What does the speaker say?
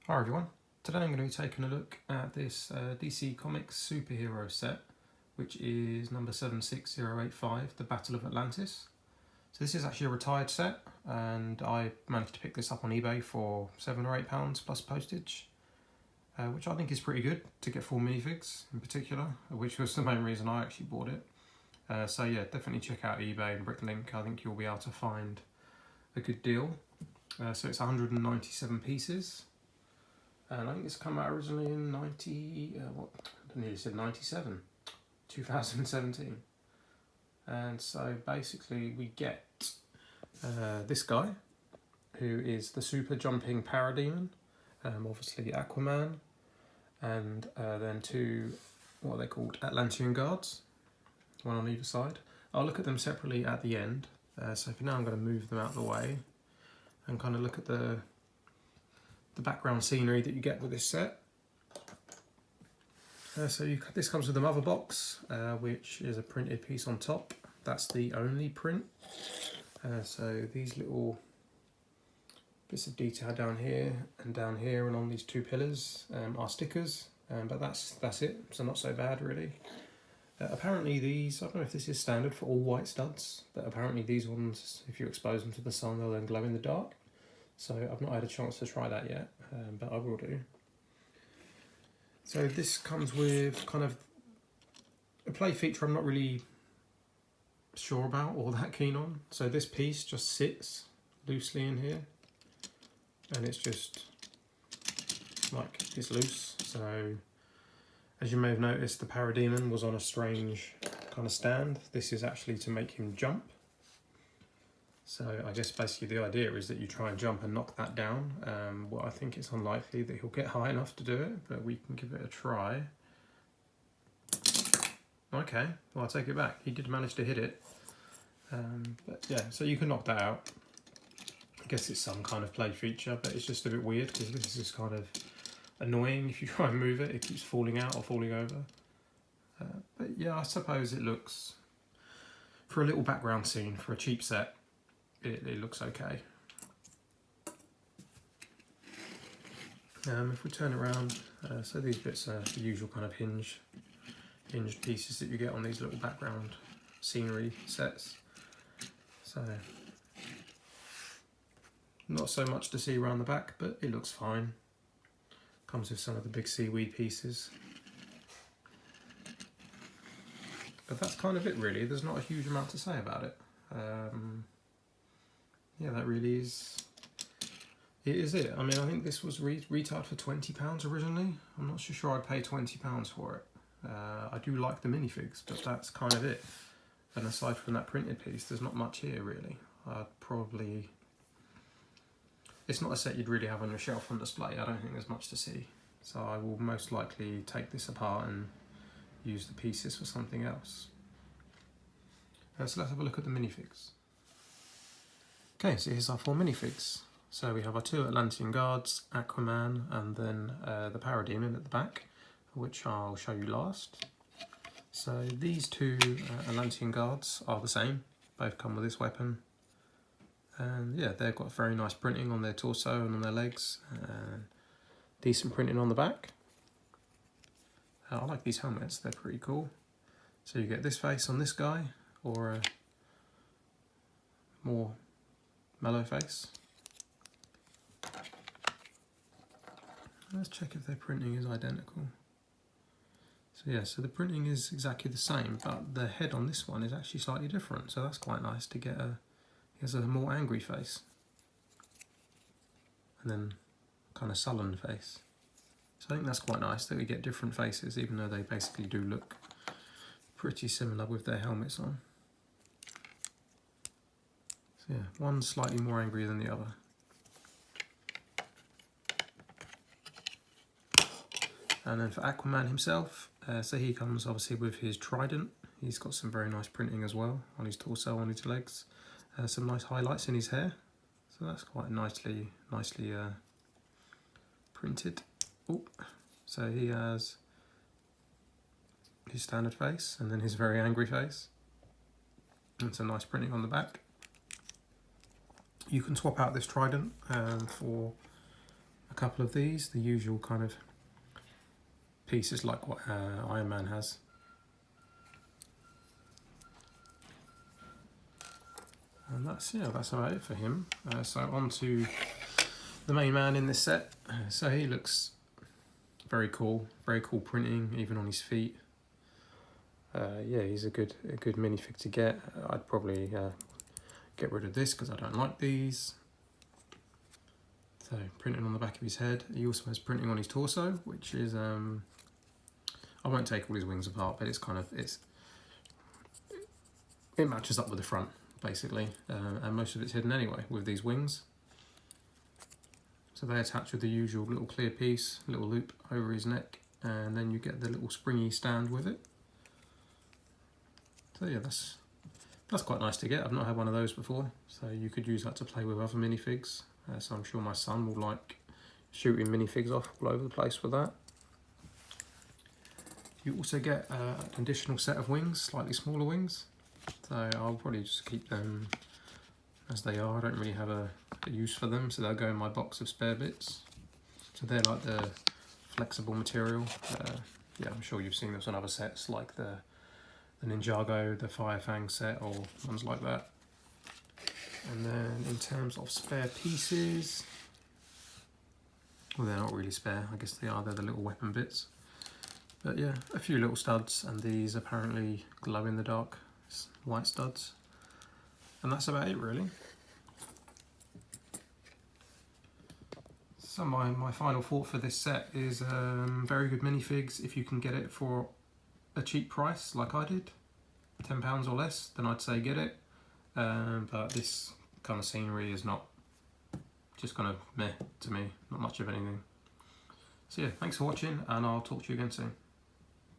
Hi everyone, today I'm going to be taking a look at this DC Comics superhero set, which is number 76085, The Battle of Atlantis. So this is actually a retired set, and I managed to pick this up on eBay for £7 or £8 plus postage, which I think is pretty good to get 4 minifigs in particular, which was the main reason I actually bought it. So yeah, definitely check out eBay and Bricklink. I think you'll be able to find a good deal. So it's 197 pieces. And I think it's come out originally in 2017. And so basically we get this guy, who is the super jumping parademon, obviously Aquaman, and then two, what are they called, Atlantean guards, one on either side. I'll look at them separately at the end. So for now I'm going to move them out of the way and kind of look at the background scenery that you get with this set. This comes with a mother box, which is a printed piece on top. That's the only print. So these little bits of detail down here and on these two pillars are stickers, but that's it, so not so bad really. Apparently these, I don't know if this is standard for all white studs, but apparently these ones, if you expose them to the sun, they'll then glow in the dark. So I've not had a chance to try that yet, but I will do. So this comes with kind of a play feature I'm not really sure about or that keen on. So this piece just sits loosely in here, and it's just like, it's loose. So as you may have noticed, the parademon was on a strange kind of stand. This is actually to make him jump. So I guess basically the idea is that you try and jump and knock that down. Well, I think it's unlikely that he'll get high enough to do it, but we can give it a try. Okay, well, I'll take it back. He did manage to hit it. But yeah, so you can knock that out. I guess it's some kind of play feature, but it's just a bit weird because this is kind of annoying. If you try and move it, it keeps falling out or falling over. But yeah, I suppose it looks, for a little background scene, for a cheap set, it looks okay. If we turn around, so these bits are the usual kind of hinged pieces that you get on these little background scenery sets. So not so much to see around the back, but it looks fine. Comes with some of the big seaweed pieces. But that's kind of it really. There's not a huge amount to say about it. Yeah, that really is it. I mean, I think this was retailed for £20 originally. I'm not so sure I'd pay £20 for it. I do like the minifigs, but that's kind of it. And aside from that printed piece, there's not much here really. It's not a set you'd really have on your shelf on display. I don't think there's much to see. So I will most likely take this apart and use the pieces for something else. So let's have a look at the minifigs. Okay, so here's our 4 minifigs. So we have our 2 Atlantean guards, Aquaman, and then the parademon at the back, which I'll show you last. So these 2 Atlantean guards are the same, both come with this weapon. And yeah, they've got very nice printing on their torso and on their legs, and decent printing on the back. I like these helmets, they're pretty cool. So you get this face on this guy, or a more mellow face. Let's check if their printing is identical. So yeah, so the printing is exactly the same, but the head on this one is actually slightly different. So that's quite nice to get he has a more angry face. And then kind of sullen face. So I think that's quite nice that we get different faces, even though they basically do look pretty similar with their helmets on. So yeah, one's slightly more angry than the other. And then for Aquaman himself, so he comes obviously with his trident. He's got some very nice printing as well on his torso, on his legs. Some nice highlights in his hair. So that's quite nicely printed. Ooh. So he has his standard face and then his very angry face. And some nice printing on the back. You can swap out this trident for a couple of these, the usual kind of pieces like what Iron Man has. And that's about it for him. So on to the main man in this set. So he looks very cool printing, even on his feet. Yeah, he's a good minifig to get. I'd probably get rid of this because I don't like these. So printing on the back of his head. He also has printing on his torso, which is I won't take all his wings apart, but it matches up with the front basically, and most of it's hidden anyway with these wings. So they attach with the usual little clear piece, little loop over his neck, and then you get the little springy stand with it. So yeah, that's quite nice to get. I've not had one of those before, so you could use that to play with other minifigs. So I'm sure my son will like shooting minifigs off all over the place with that. You also get an additional set of wings, slightly smaller wings. So I'll probably just keep them as they are. I don't really have a use for them, so they'll go in my box of spare bits. So they're like the flexible material. Yeah, I'm sure you've seen this on other sets like the Ninjago, the Firefang set, or ones like that. And then in terms of spare pieces, well, they're not really spare, I guess they are, they're the little weapon bits. But yeah, a few little studs, and these apparently glow in the dark white studs. And that's about it really. So my final thought for this set is very good minifigs. If you can get it for a cheap price like I did, £10 or less, then I'd say get it. But this kind of scenery is not, just kind of meh to me, not much of anything. So yeah, thanks for watching, and I'll talk to you again soon.